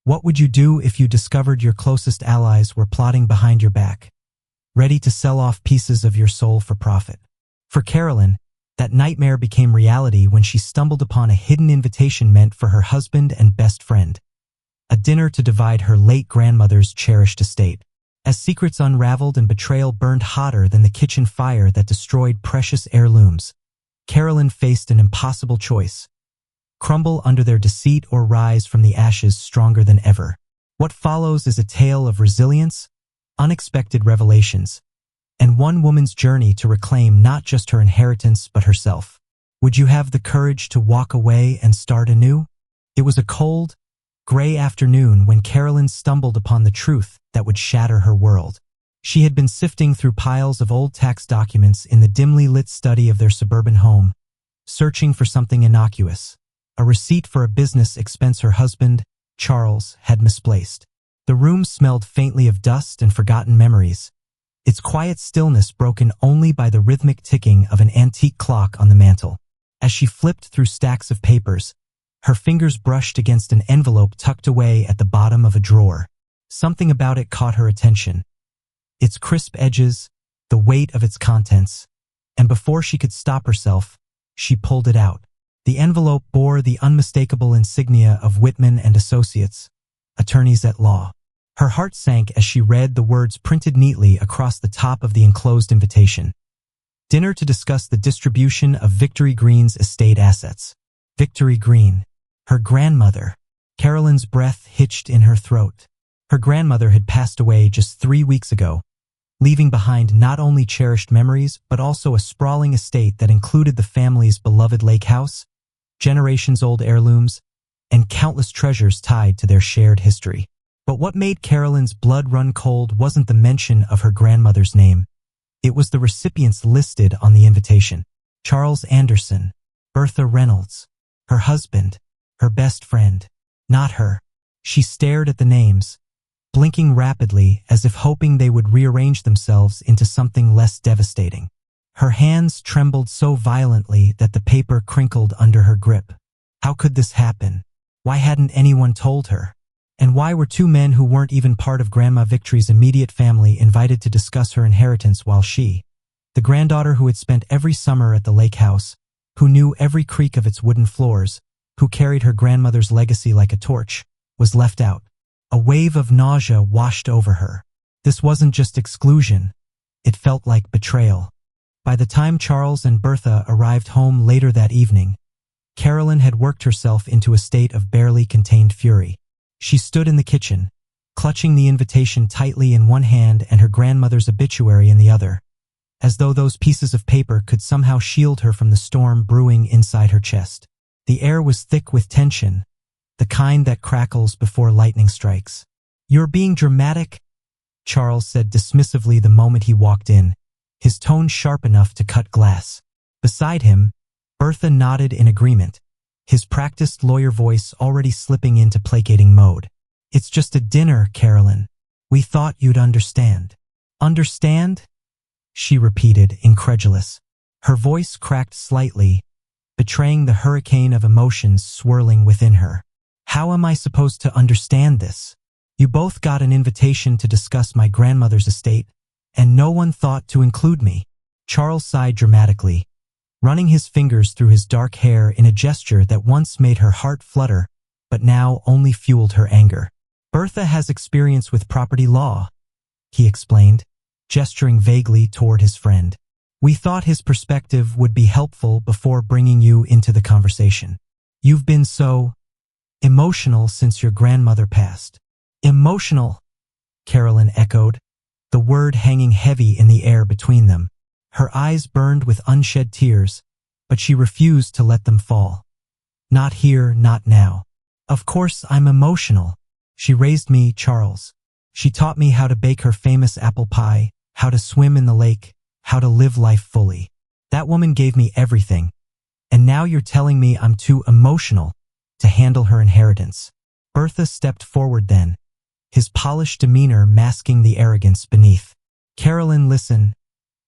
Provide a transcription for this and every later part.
What would you do if you discovered your closest allies were plotting behind your back, ready to sell off pieces of your soul for profit? For Carilyn, that nightmare became reality when she stumbled upon a hidden invitation meant for her husband and best friend, a dinner to divide her late grandmother's cherished estate. As secrets unraveled and betrayal burned hotter than the kitchen fire that destroyed precious heirlooms, Carilyn faced an impossible choice: crumble under their deceit or rise from the ashes stronger than ever. What follows is a tale of resilience, unexpected revelations, and one woman's journey to reclaim not just her inheritance but herself. Would you have the courage to walk away and start anew? It was a cold, gray afternoon when Carilyn stumbled upon the truth that would shatter her world. She had been sifting through piles of old tax documents in the dimly lit study of their suburban home, searching for something innocuous, a receipt for a business expense her husband, Charles, had misplaced. The room smelled faintly of dust and forgotten memories, its quiet stillness broken only by the rhythmic ticking of an antique clock on the mantel. As she flipped through stacks of papers, her fingers brushed against an envelope tucked away at the bottom of a drawer. Something about it caught her attention: its crisp edges, the weight of its contents, and before she could stop herself, she pulled it out. The envelope bore the unmistakable insignia of Whitman and Associates, attorneys at law. Her heart sank as she read the words printed neatly across the top of the enclosed invitation: dinner to discuss the distribution of Victory Green's estate assets. Victory Green, her grandmother. Carilyn's breath hitched in her throat. Her grandmother had passed away just 3 weeks ago, leaving behind not only cherished memories but also a sprawling estate that included the family's beloved lake house, generations-old heirlooms, and countless treasures tied to their shared history. But what made Carilyn's blood run cold wasn't the mention of her grandmother's name. It was the recipients listed on the invitation: Charles Anderson, Bertha Reynolds, her husband, her best friend. Not her. She stared at the names, blinking rapidly as if hoping they would rearrange themselves into something less devastating. Her hands trembled so violently that the paper crinkled under her grip. How could this happen? Why hadn't anyone told her? And why were 2 men who weren't even part of Grandma Victory's immediate family invited to discuss her inheritance while she, the granddaughter who had spent every summer at the lake house, who knew every creak of its wooden floors, who carried her grandmother's legacy like a torch, was left out? A wave of nausea washed over her. This wasn't just exclusion. It felt like betrayal. By the time Charles and Bertha arrived home later that evening, Carilyn had worked herself into a state of barely contained fury. She stood in the kitchen, clutching the invitation tightly in one hand and her grandmother's obituary in the other, as though those pieces of paper could somehow shield her from the storm brewing inside her chest. The air was thick with tension, the kind that crackles before lightning strikes. "You're being dramatic," Charles said dismissively the moment he walked in, his tone sharp enough to cut glass. Beside him, Bertha nodded in agreement, his practiced lawyer voice already slipping into placating mode. "It's just a dinner, Carilyn. We thought you'd understand." "Understand?" she repeated, incredulous. Her voice cracked slightly, betraying the hurricane of emotions swirling within her. "How am I supposed to understand this? You both got an invitation to discuss my grandmother's estate, and no one thought to include me." Charles sighed dramatically, running his fingers through his dark hair in a gesture that once made her heart flutter, but now only fueled her anger. "Bertha has experience with property law," he explained, gesturing vaguely toward his friend. "We thought his perspective would be helpful before bringing you into the conversation. You've been so emotional since your grandmother passed." "Emotional?" Carilyn echoed, the word hanging heavy in the air between them. Her eyes burned with unshed tears, but she refused to let them fall. "Not here, not now. Of course I'm emotional. She raised me, Charles. She taught me how to bake her famous apple pie, how to swim in the lake, how to live life fully. That woman gave me everything. And now you're telling me I'm too emotional to handle her inheritance." Bertha stepped forward then, his polished demeanor masking the arrogance beneath. "Carilyn, listen,"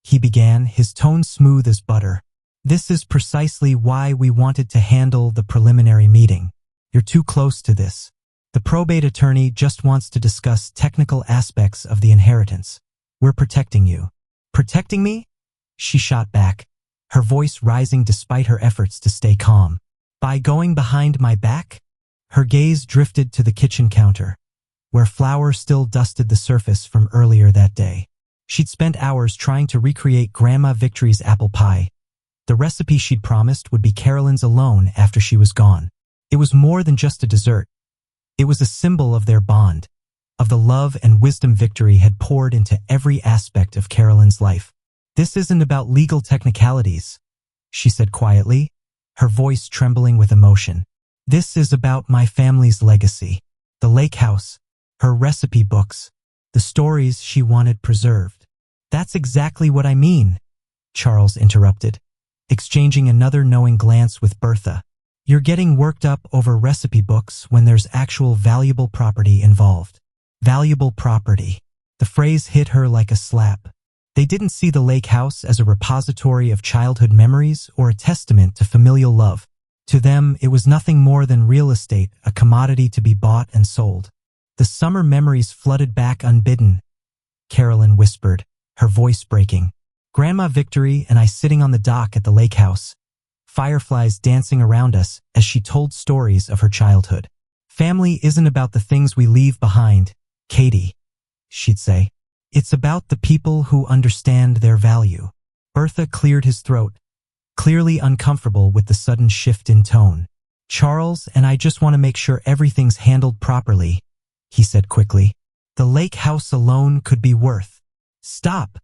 he began, his tone smooth as butter. "This is precisely why we wanted to handle the preliminary meeting. You're too close to this. The probate attorney just wants to discuss technical aspects of the inheritance. We're protecting you. Protecting me? She shot back, her voice rising despite her efforts to stay calm. By going behind my back? Her gaze drifted to the kitchen counter, where flour still dusted the surface from earlier that day. She'd spent hours trying to recreate Grandma Victory's apple pie. The recipe she'd promised would be Carilyn's alone after she was gone. It was more than just a dessert. It was a symbol of their bond, of the love and wisdom Victory had poured into every aspect of Carilyn's life. This isn't about legal technicalities, she said quietly, her voice trembling with emotion. This is about my family's legacy. The lake house, her recipe books, the stories she wanted preserved. That's exactly what I mean, Charles interrupted, exchanging another knowing glance with Bertha. You're getting worked up over recipe books when there's actual valuable property involved. Valuable property. The phrase hit her like a slap. They didn't see the lake house as a repository of childhood memories or a testament to familial love. To them, it was nothing more than real estate, a commodity to be bought and sold. The summer memories flooded back unbidden, Carilyn whispered, her voice breaking. Grandma Victory and I sitting on the dock at the lake house, fireflies dancing around us as she told stories of her childhood. Family isn't about the things we leave behind, Katie, she'd say. It's about the people who understand their value. Bertha cleared his throat, clearly uncomfortable with the sudden shift in tone. Charles and I just want to make sure everything's handled properly, he said quickly. The lake house alone could be worth. Stop,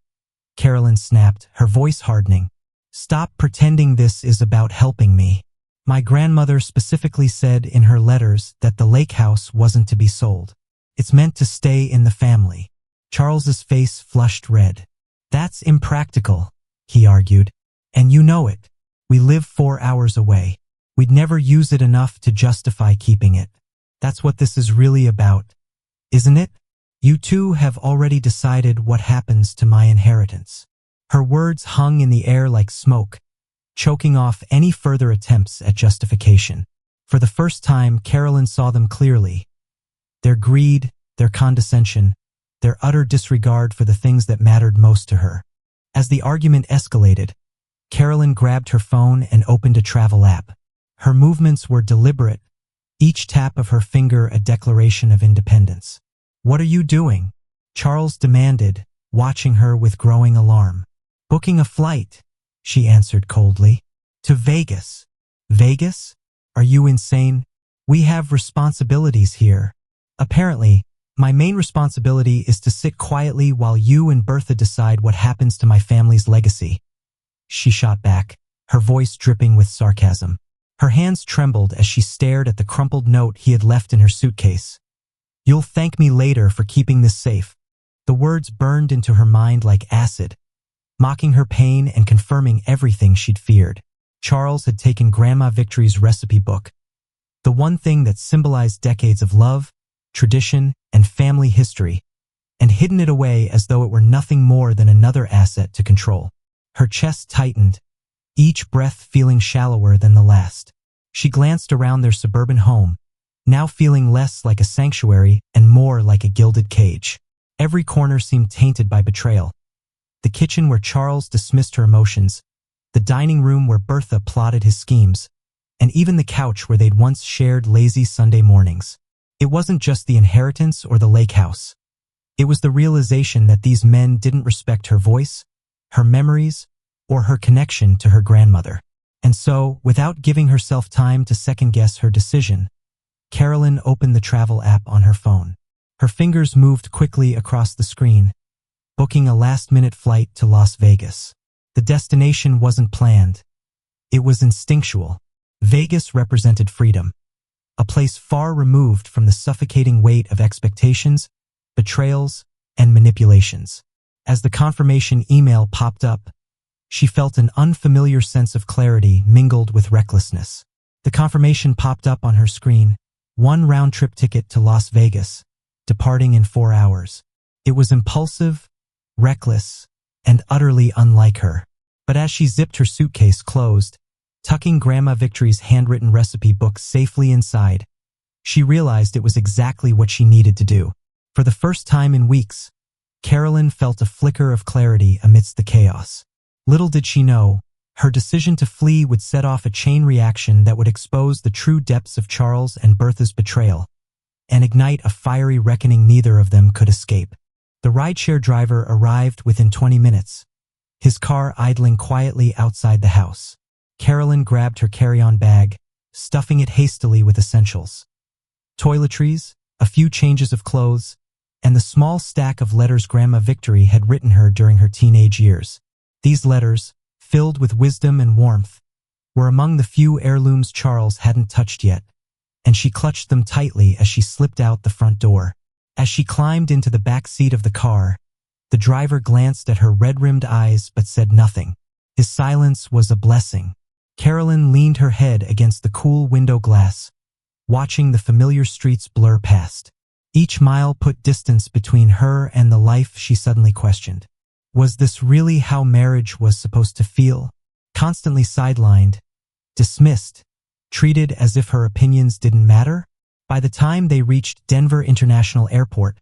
Carilyn snapped, her voice hardening. Stop pretending this is about helping me. My grandmother specifically said in her letters that the lake house wasn't to be sold. It's meant to stay in the family. Charles's face flushed red. That's impractical, he argued. And you know it. We live 4 hours away. We'd never use it enough to justify keeping it. That's what this is really about, isn't it? You two have already decided what happens to my inheritance. Her words hung in the air like smoke, choking off any further attempts at justification. For the first time, Carilyn saw them clearly. Their greed, their condescension, their utter disregard for the things that mattered most to her. As the argument escalated, Carilyn grabbed her phone and opened a travel app. Her movements were deliberate, each tap of her finger a declaration of independence. What are you doing? Charles demanded, watching her with growing alarm. Booking a flight, she answered coldly. To Vegas. Vegas? Are you insane? We have responsibilities here. Apparently, my main responsibility is to sit quietly while you and Bertha decide what happens to my family's legacy. She shot back, her voice dripping with sarcasm. Her hands trembled as she stared at the crumpled note he had left in her suitcase. You'll thank me later for keeping this safe. The words burned into her mind like acid, mocking her pain and confirming everything she'd feared. Charles had taken Grandma Victory's recipe book, the one thing that symbolized decades of love, tradition, and family history, and hidden it away as though it were nothing more than another asset to control. Her chest tightened, each breath feeling shallower than the last. She glanced around their suburban home, now feeling less like a sanctuary and more like a gilded cage. Every corner seemed tainted by betrayal. The kitchen where Charles dismissed her emotions, the dining room where Bertha plotted his schemes, and even the couch where they'd once shared lazy Sunday mornings. It wasn't just the inheritance or the lake house. It was the realization that these men didn't respect her voice, her memories, or her connection to her grandmother. And so, without giving herself time to second-guess her decision, Carilyn opened the travel app on her phone. Her fingers moved quickly across the screen, booking a last-minute flight to Las Vegas. The destination wasn't planned. It was instinctual. Vegas represented freedom, a place far removed from the suffocating weight of expectations, betrayals, and manipulations. As the confirmation email popped up, she felt an unfamiliar sense of clarity mingled with recklessness. The confirmation popped up on her screen, 1 round-trip ticket to Las Vegas, departing in 4 hours. It was impulsive, reckless, and utterly unlike her. But as she zipped her suitcase closed, tucking Grandma Victory's handwritten recipe book safely inside, She realized it was exactly what she needed to do. For the first time in weeks, Carilyn felt a flicker of clarity amidst the chaos. Little did she know, her decision to flee would set off a chain reaction that would expose the true depths of Charles and Bertha's betrayal, and ignite a fiery reckoning neither of them could escape. The rideshare driver arrived within 20 minutes, his car idling quietly outside the house. Carilyn grabbed her carry-on bag, stuffing it hastily with essentials. Toiletries, a few changes of clothes, and the small stack of letters Grandma Victory had written her during her teenage years. These letters, filled with wisdom and warmth, were among the few heirlooms Charles hadn't touched yet, and she clutched them tightly as she slipped out the front door. As she climbed into the back seat of the car, the driver glanced at her red-rimmed eyes but said nothing. His silence was a blessing. Carilyn leaned her head against the cool window glass, watching the familiar streets blur past. Each mile put distance between her and the life she suddenly questioned. Was this really how marriage was supposed to feel? Constantly sidelined, dismissed, treated as if her opinions didn't matter? By the time they reached Denver International Airport,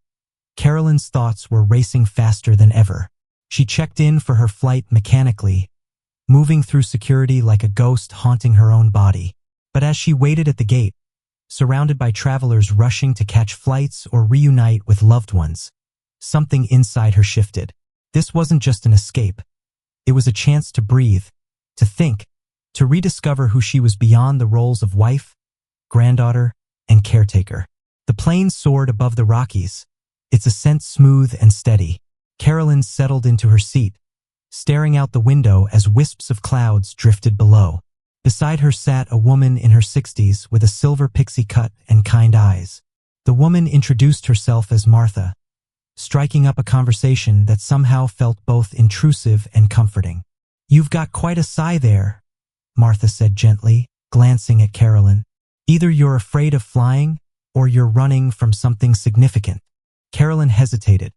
Carilyn's thoughts were racing faster than ever. She checked in for her flight mechanically, moving through security like a ghost haunting her own body. But as she waited at the gate, surrounded by travelers rushing to catch flights or reunite with loved ones, something inside her shifted. This wasn't just an escape. It was a chance to breathe, to think, to rediscover who she was beyond the roles of wife, granddaughter, and caretaker. The plane soared above the Rockies, its ascent smooth and steady. Carilyn settled into her seat, staring out the window as wisps of clouds drifted below. Beside her sat a woman in her 60s with a silver pixie cut and kind eyes. The woman introduced herself as Martha, striking up a conversation that somehow felt both intrusive and comforting. "You've got quite a sigh there," Martha said gently, glancing at Carilyn. "Either you're afraid of flying, or you're running from something significant." Carilyn hesitated,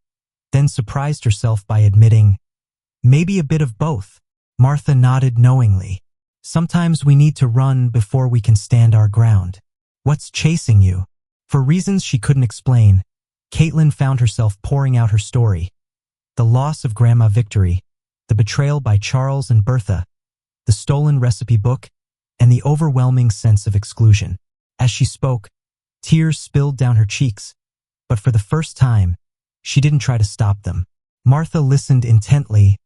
then surprised herself by admitting, "Maybe a bit of both." Martha nodded knowingly. "Sometimes we need to run before we can stand our ground." "What's chasing you?" For reasons she couldn't explain, Caitlin found herself pouring out her story. The loss of Grandma Victory, the betrayal by Charles and Bertha, the stolen recipe book, and the overwhelming sense of exclusion. As she spoke, tears spilled down her cheeks, but for the first time, she didn't try to stop them. Martha listened intently,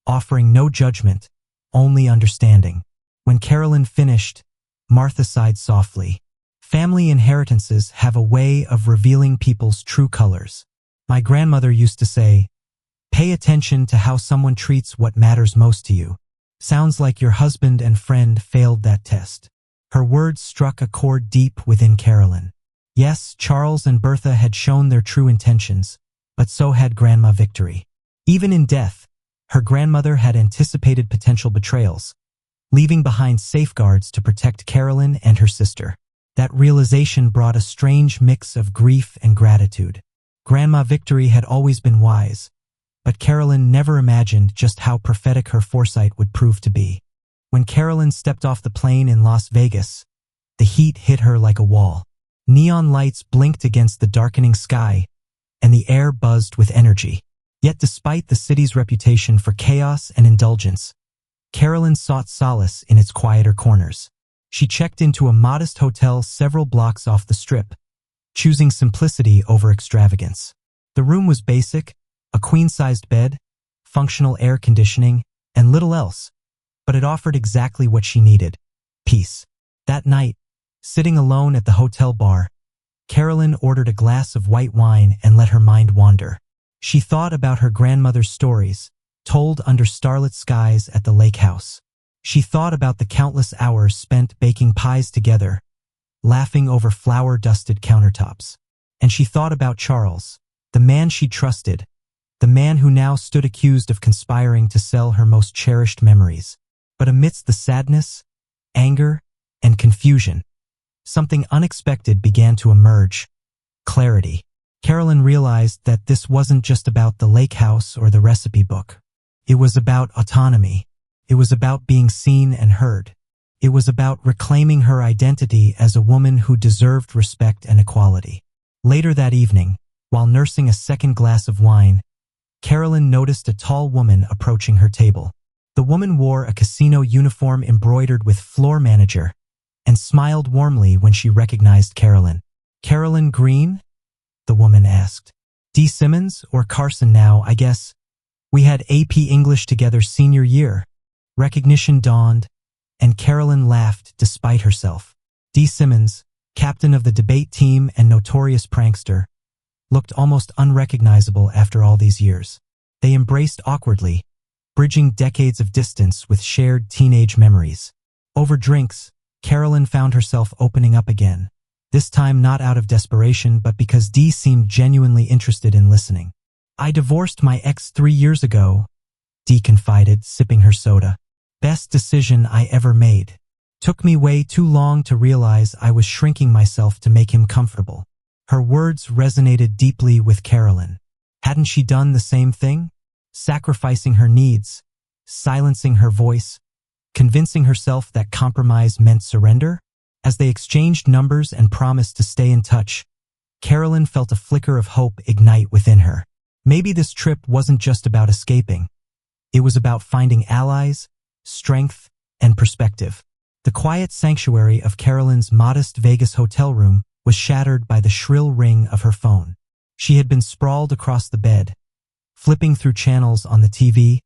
offering no judgment, only understanding. When Carilyn finished, Martha sighed softly. "Family inheritances have a way of revealing people's true colors. My grandmother used to say, 'Pay attention to how someone treats what matters most to you.' Sounds like your husband and friend failed that test." Her words struck a chord deep within Carilyn. Yes, Charles and Bertha had shown their true intentions, but so had Grandma Victory. Even in death, her grandmother had anticipated potential betrayals, leaving behind safeguards to protect Carilyn and her sister. That realization brought a strange mix of grief and gratitude. Grandma Victory had always been wise, but Carilyn never imagined just how prophetic her foresight would prove to be. When Carilyn stepped off the plane in Las Vegas, the heat hit her like a wall. Neon lights blinked against the darkening sky, and the air buzzed with energy. Yet despite the city's reputation for chaos and indulgence, Carilyn sought solace in its quieter corners. She checked into a modest hotel several blocks off the strip, choosing simplicity over extravagance. The room was basic, a queen-sized bed, functional air conditioning, and little else, but it offered exactly what she needed: peace. That night, sitting alone at the hotel bar, Carilyn ordered a glass of white wine and let her mind wander. She thought about her grandmother's stories, told under starlit skies at the lake house. She thought about the countless hours spent baking pies together, laughing over flour-dusted countertops. And she thought about Charles, the man she trusted, the man who now stood accused of conspiring to sell her most cherished memories. But amidst the sadness, anger, and confusion, something unexpected began to emerge: clarity. Carilyn realized that this wasn't just about the lake house or the recipe book. It was about autonomy. It was about being seen and heard. It was about reclaiming her identity as a woman who deserved respect and equality. Later that evening, while nursing a second glass of wine, Carilyn noticed a tall woman approaching her table. The woman wore a casino uniform embroidered with floor manager and smiled warmly when she recognized Carilyn. "Carilyn Green?" the woman asked. "D. Simmons or Carson now, I guess. We had AP English together senior year." Recognition dawned, and Carilyn laughed despite herself. D. Simmons, captain of the debate team and notorious prankster, looked almost unrecognizable after all these years. They embraced awkwardly, bridging decades of distance with shared teenage memories. Over drinks, Carilyn found herself opening up again, this time not out of desperation but because Dee seemed genuinely interested in listening. "I divorced my ex 3 years ago," Dee confided, sipping her soda. "Best decision I ever made. Took me way too long to realize I was shrinking myself to make him comfortable." Her words resonated deeply with Carilyn. Hadn't she done the same thing? Sacrificing her needs, silencing her voice, convincing herself that compromise meant surrender? As they exchanged numbers and promised to stay in touch, Carilyn felt a flicker of hope ignite within her. Maybe this trip wasn't just about escaping. It was about finding allies, strength, and perspective. The quiet sanctuary of Carilyn's modest Vegas hotel room was shattered by the shrill ring of her phone. She had been sprawled across the bed, flipping through channels on the TV,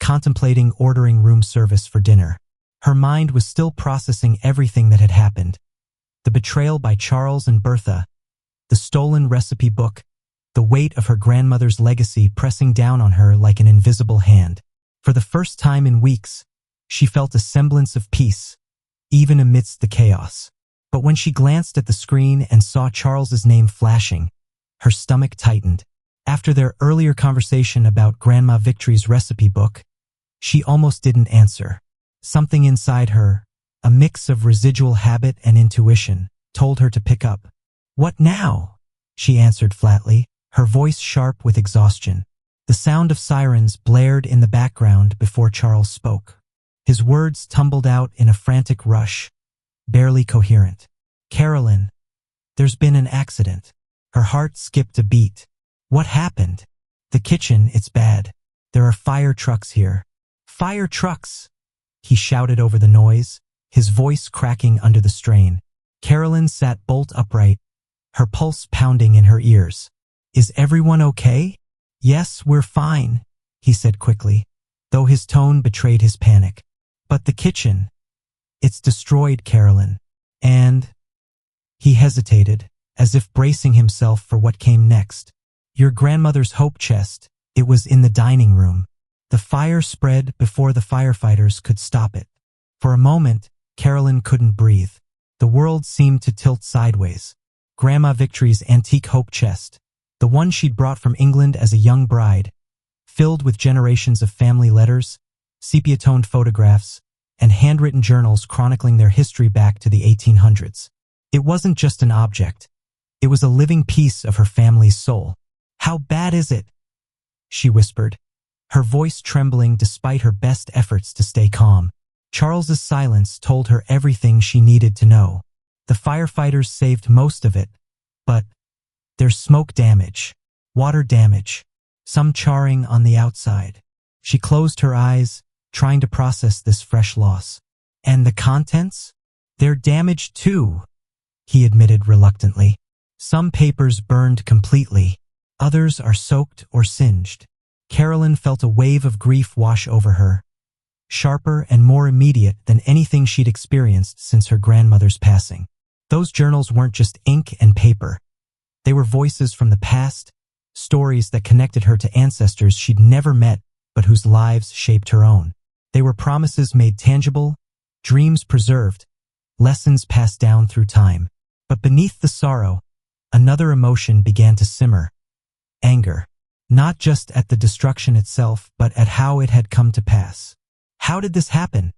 contemplating ordering room service for dinner. Her mind was still processing everything that had happened. The betrayal by Charles and Bertha, the stolen recipe book, the weight of her grandmother's legacy pressing down on her like an invisible hand. For the first time in weeks, she felt a semblance of peace, even amidst the chaos. But when she glanced at the screen and saw Charles's name flashing, her stomach tightened. After their earlier conversation about Grandma Victory's recipe book, she almost didn't answer. Something inside her, a mix of residual habit and intuition, told her to pick up. "What now?" she answered flatly, her voice sharp with exhaustion. The sound of sirens blared in the background before Charles spoke. His words tumbled out in a frantic rush, barely coherent. "Carilyn, there's been an accident." Her heart skipped a beat. "What happened?" "The kitchen, it's bad. There are fire trucks here." "Fire trucks!" he shouted over the noise, his voice cracking under the strain. Carilyn sat bolt upright, her pulse pounding in her ears. "Is everyone okay?" "Yes, we're fine," he said quickly, though his tone betrayed his panic. "But the kitchen, it's destroyed, Carilyn. And—" he hesitated, as if bracing himself for what came next. "Your grandmother's hope chest, it was in the dining room. The fire spread before the firefighters could stop it." For a moment, Carilyn couldn't breathe. The world seemed to tilt sideways. Grandma Victory's antique hope chest, the one she'd brought from England as a young bride, filled with generations of family letters, sepia-toned photographs, and handwritten journals chronicling their history back to the 1800s. It wasn't just an object. It was a living piece of her family's soul. "How bad is it?" she whispered, her voice trembling despite her best efforts to stay calm. Charles's silence told her everything she needed to know. The firefighters saved most of it, but there's smoke damage, water damage, some charring on the outside. She closed her eyes, trying to process this fresh loss. "And the contents? They're damaged too," he admitted reluctantly. "Some papers burned completely. Others are soaked or singed." Carilyn felt a wave of grief wash over her, sharper and more immediate than anything she'd experienced since her grandmother's passing. Those journals weren't just ink and paper. They were voices from the past, stories that connected her to ancestors she'd never met but whose lives shaped her own. They were promises made tangible, dreams preserved, lessons passed down through time. But beneath the sorrow, another emotion began to simmer. Anger. Not just at the destruction itself, but at how it had come to pass. "How did this happen?"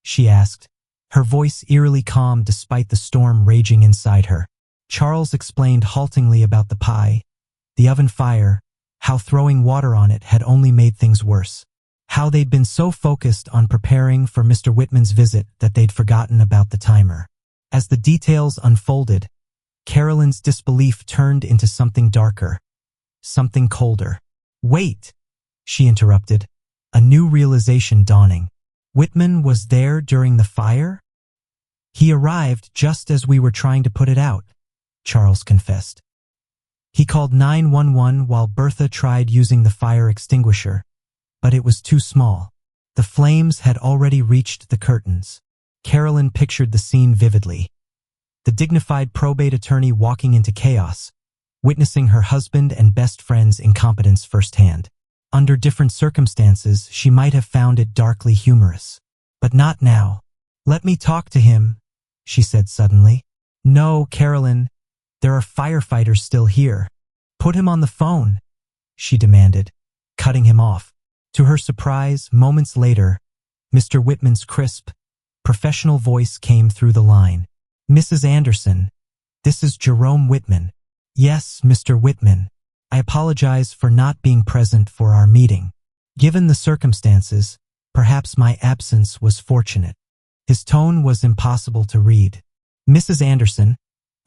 she asked, her voice eerily calm despite the storm raging inside her. Charles explained haltingly about the pie, the oven fire, how throwing water on it had only made things worse. how they'd been so focused on preparing for Mr. Whitman's visit that they'd forgotten about the timer. As the details unfolded, Carilyn's disbelief turned into something darker, something colder. "Wait," she interrupted, a new realization dawning. "Whitman was there during the fire?" "He arrived just as we were trying to put it out," Charles confessed. "He called 911 while Bertha tried using the fire extinguisher, but it was too small. The flames had already reached the curtains." Carilyn pictured the scene vividly. The dignified probate attorney walking into chaos, witnessing her husband and best friend's incompetence firsthand. Under different circumstances, she might have found it darkly humorous. But not now. "Let me talk to him," she said suddenly. "No, Carilyn, there are firefighters still here. Put him on the phone," she demanded, cutting him off. To her surprise, moments later, Mr. Whitman's crisp, professional voice came through the line. "Mrs. Anderson, this is Jerome Whitman." "Yes, Mr. Whitman. I apologize for not being present for our meeting. Given the circumstances, perhaps my absence was fortunate." His tone was impossible to read. "Mrs. Anderson,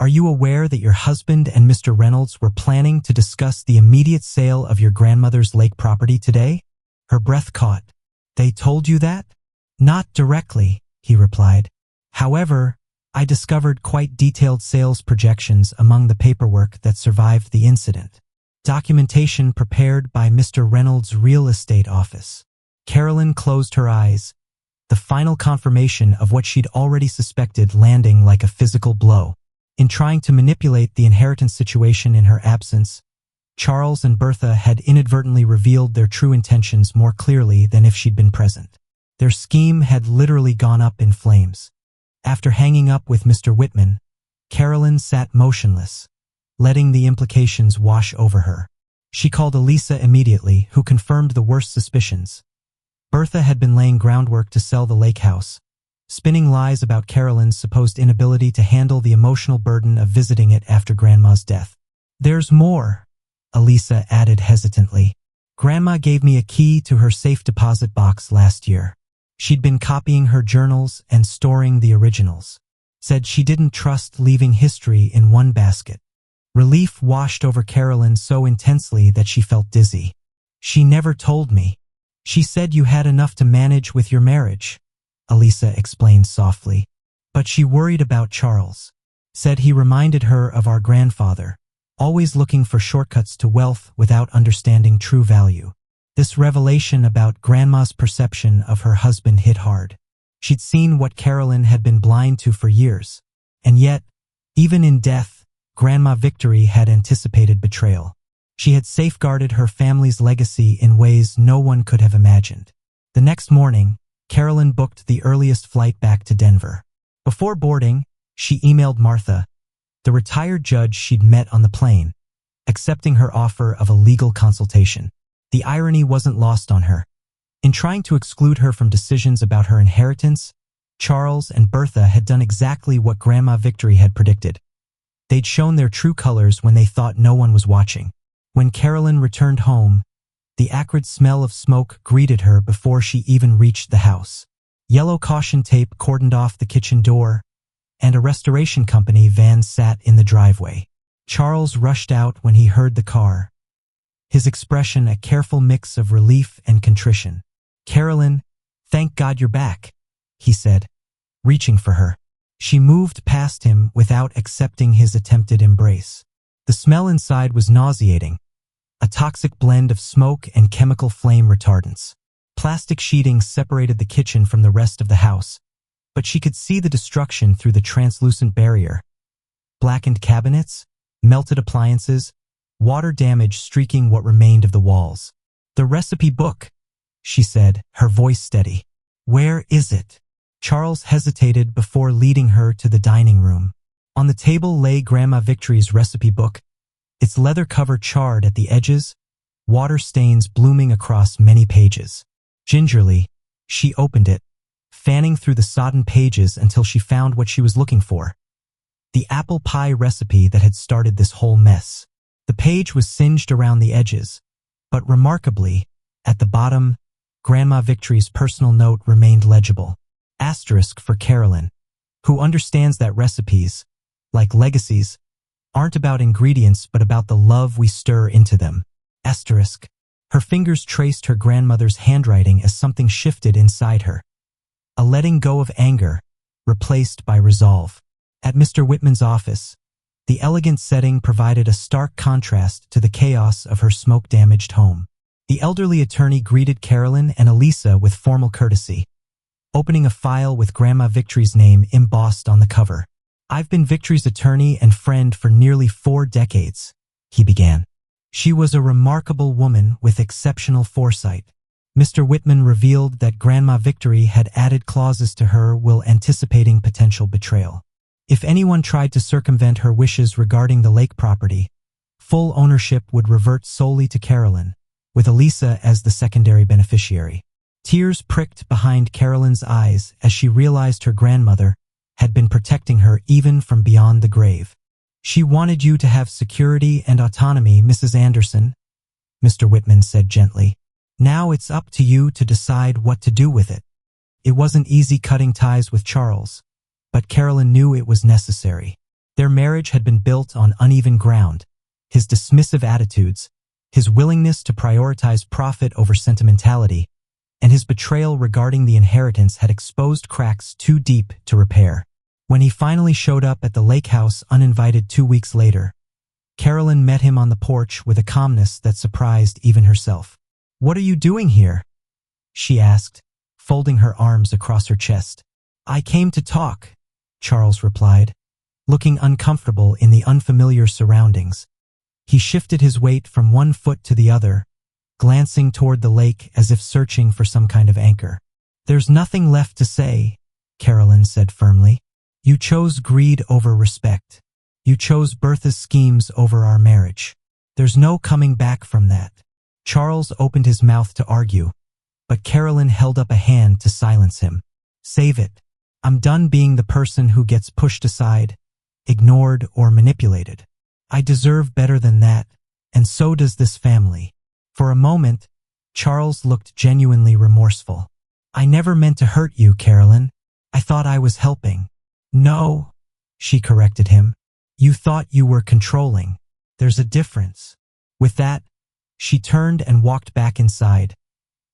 are you aware that your husband and Mr. Reynolds were planning to discuss the immediate sale of your grandmother's lake property today?" Her breath caught. "They told you that?" "Not directly," he replied. "However, I discovered quite detailed sales projections among the paperwork that survived the incident. Documentation prepared by Mr. Reynolds' real estate office." Carilyn closed her eyes, the final confirmation of what she'd already suspected landing like a physical blow. In trying to manipulate the inheritance situation in her absence, Charles and Bertha had inadvertently revealed their true intentions more clearly than if she'd been present. Their scheme had literally gone up in flames. After hanging up with Mr. Whitman, Carilyn sat motionless, letting the implications wash over her. She called Elisa immediately, who confirmed the worst suspicions. Bertha had been laying groundwork to sell the lake house, spinning lies about Carilyn's supposed inability to handle the emotional burden of visiting it after Grandma's death. "There's more," Elisa added hesitantly. "Grandma gave me a key to her safe deposit box last year. She'd been copying her journals and storing the originals. Said she didn't trust leaving history in one basket." Relief washed over Carilyn so intensely that she felt dizzy. "She never told me. She said you had enough to manage with your marriage," Elisa explained softly. "But she worried about Charles. Said he reminded her of our grandfather, always looking for shortcuts to wealth without understanding true value." This revelation about Grandma's perception of her husband hit hard. She'd seen what Carilyn had been blind to for years, and yet, even in death, Grandma Victory had anticipated betrayal. She had safeguarded her family's legacy in ways no one could have imagined. The next morning, Carilyn booked the earliest flight back to Denver. Before boarding, she emailed Martha, the retired judge she'd met on the plane, accepting her offer of a legal consultation. The irony wasn't lost on her. In trying to exclude her from decisions about her inheritance, Charles and Bertha had done exactly what Grandma Victory had predicted. They'd shown their true colors when they thought no one was watching. When Carilyn returned home, the acrid smell of smoke greeted her before she even reached the house. Yellow caution tape cordoned off the kitchen door, and a restoration company van sat in the driveway. Charles rushed out when he heard the car, his expression a careful mix of relief and contrition. "Carilyn, thank God you're back," he said, reaching for her. She moved past him without accepting his attempted embrace. The smell inside was nauseating, a toxic blend of smoke and chemical flame retardants. Plastic sheeting separated the kitchen from the rest of the house, but she could see the destruction through the translucent barrier. Blackened cabinets, melted appliances, water damage streaking what remained of the walls. "The recipe book," she said, her voice steady. "Where is it?" Charles hesitated before leading her to the dining room. On the table lay Grandma Victory's recipe book, its leather cover charred at the edges, water stains blooming across many pages. Gingerly, she opened it, fanning through the sodden pages until she found what she was looking for: the apple pie recipe that had started this whole mess. The page was singed around the edges, but remarkably, at the bottom, Grandma Victory's personal note remained legible. Asterisk for Carilyn, who understands that recipes, like legacies, aren't about ingredients but about the love we stir into them. Asterisk. Her fingers traced her grandmother's handwriting as something shifted inside her. A letting go of anger, replaced by resolve. At Mr. Whitman's office, the elegant setting provided a stark contrast to the chaos of her smoke-damaged home. The elderly attorney greeted Carilyn and Elisa with formal courtesy, opening a file with Grandma Victory's name embossed on the cover. "I've been Victory's attorney and friend for nearly 4 decades, he began. She was a remarkable woman with exceptional foresight. Mr. Whitman revealed that Grandma Victory had added clauses to her will anticipating potential betrayal. If anyone tried to circumvent her wishes regarding the lake property, full ownership would revert solely to Carilyn, with Elisa as the secondary beneficiary. Tears pricked behind Carilyn's eyes as she realized her grandmother had been protecting her even from beyond the grave. "She wanted you to have security and autonomy, Mrs. Anderson," Mr. Whitman said gently. "Now it's up to you to decide what to do with it." It wasn't easy cutting ties with Charles, but Carilyn knew it was necessary. Their marriage had been built on uneven ground. His dismissive attitudes, his willingness to prioritize profit over sentimentality, and his betrayal regarding the inheritance had exposed cracks too deep to repair. When he finally showed up at the lake house uninvited 2 weeks later, Carilyn met him on the porch with a calmness that surprised even herself. "What are you doing here?" she asked, folding her arms across her chest. "I came to talk," Charles replied, looking uncomfortable in the unfamiliar surroundings. He shifted his weight from one foot to the other, glancing toward the lake as if searching for some kind of anchor. "There's nothing left to say," Carilyn said firmly. "You chose greed over respect. You chose Bertha's schemes over our marriage. There's no coming back from that." Charles opened his mouth to argue, but Carilyn held up a hand to silence him. "Save it. I'm done being the person who gets pushed aside, ignored, or manipulated. I deserve better than that, and so does this family." For a moment, Charles looked genuinely remorseful. "I never meant to hurt you, Carilyn. I thought I was helping." "No," she corrected him. "You thought you were controlling. There's a difference." With that, she turned and walked back inside,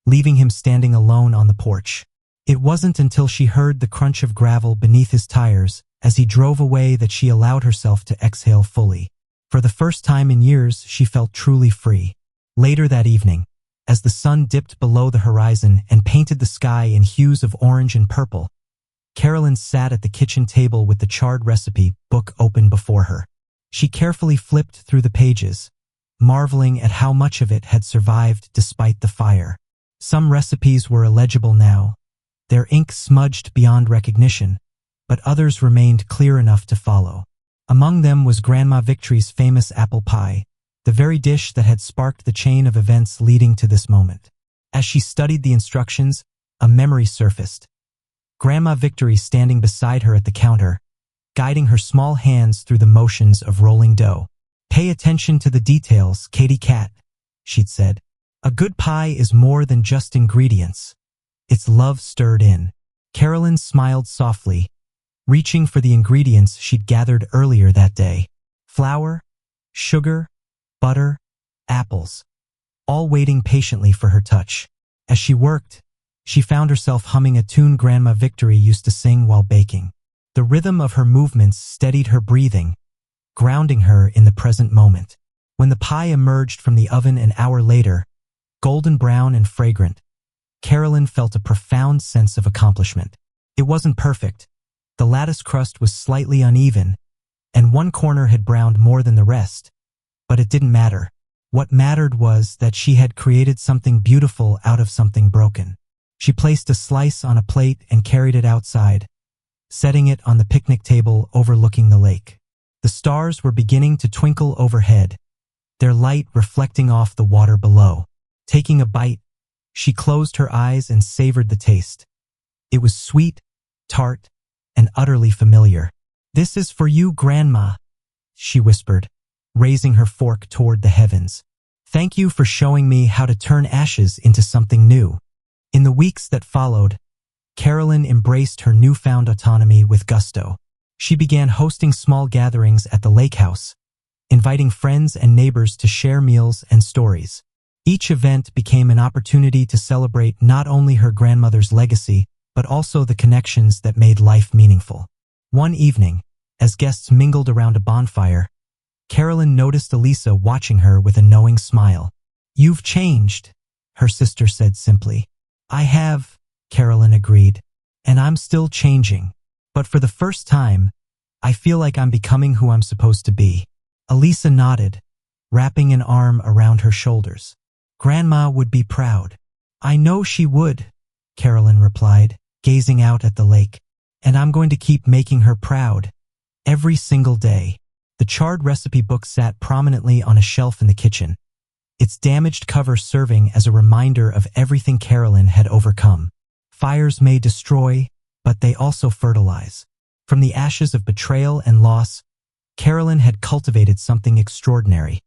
leaving him standing alone on the porch. It wasn't until she heard the crunch of gravel beneath his tires as he drove away that she allowed herself to exhale fully. For the first time in years, she felt truly free. Later that evening, as the sun dipped below the horizon and painted the sky in hues of orange and purple, Carilyn sat at the kitchen table with the charred recipe book open before her. She carefully flipped through the pages, marveling at how much of it had survived despite the fire. Some recipes were illegible now, their ink smudged beyond recognition, but others remained clear enough to follow. Among them was Grandma Victory's famous apple pie, the very dish that had sparked the chain of events leading to this moment. As she studied the instructions, a memory surfaced. Grandma Victory standing beside her at the counter, guiding her small hands through the motions of rolling dough. "Pay attention to the details, Katie Cat," she'd said. "A good pie is more than just ingredients. It's love stirred in." Carilyn smiled softly, reaching for the ingredients she'd gathered earlier that day. Flour, sugar, butter, apples, all waiting patiently for her touch. As she worked, she found herself humming a tune Grandma Victory used to sing while baking. The rhythm of her movements steadied her breathing, grounding her in the present moment. When the pie emerged from the oven an hour later, golden brown and fragrant, Carilyn felt a profound sense of accomplishment. It wasn't perfect. The lattice crust was slightly uneven, and one corner had browned more than the rest. But it didn't matter. What mattered was that she had created something beautiful out of something broken. She placed a slice on a plate and carried it outside, setting it on the picnic table overlooking the lake. The stars were beginning to twinkle overhead, their light reflecting off the water below. Taking a bite, she closed her eyes and savored the taste. It was sweet, tart, and utterly familiar. "This is for you, Grandma," she whispered, raising her fork toward the heavens. "Thank you for showing me how to turn ashes into something new." In the weeks that followed, Carilyn embraced her newfound autonomy with gusto. She began hosting small gatherings at the lake house, inviting friends and neighbors to share meals and stories. Each event became an opportunity to celebrate not only her grandmother's legacy, but also the connections that made life meaningful. One evening, as guests mingled around a bonfire, Carilyn noticed Elisa watching her with a knowing smile. "You've changed," her sister said simply. "I have," Carilyn agreed, "and I'm still changing. But for the first time, I feel like I'm becoming who I'm supposed to be." Elisa nodded, wrapping an arm around her shoulders. "Grandma would be proud." "I know she would," Carilyn replied, gazing out at the lake. "And I'm going to keep making her proud. Every single day." The charred recipe book sat prominently on a shelf in the kitchen, its damaged cover serving as a reminder of everything Carilyn had overcome. Fires may destroy, but they also fertilize. From the ashes of betrayal and loss, Carilyn had cultivated something extraordinary.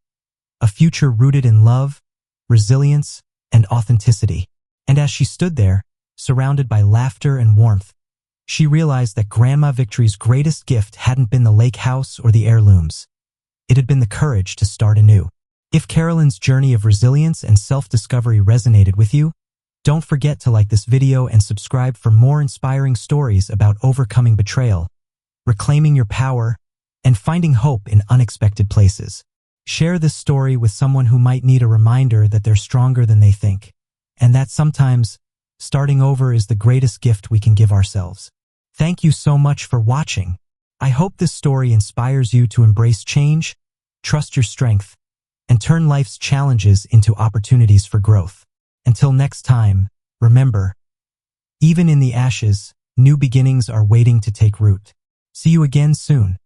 A future rooted in love, resilience, and authenticity. And as she stood there, surrounded by laughter and warmth, she realized that Grandma Victory's greatest gift hadn't been the lake house or the heirlooms. It had been the courage to start anew. If Carilyn's journey of resilience and self-discovery resonated with you, don't forget to like this video and subscribe for more inspiring stories about overcoming betrayal, reclaiming your power, and finding hope in unexpected places. Share this story with someone who might need a reminder that they're stronger than they think, and that sometimes starting over is the greatest gift we can give ourselves. Thank you so much for watching. I hope this story inspires you to embrace change, trust your strength, and turn life's challenges into opportunities for growth. Until next time, remember, even in the ashes, new beginnings are waiting to take root. See you again soon.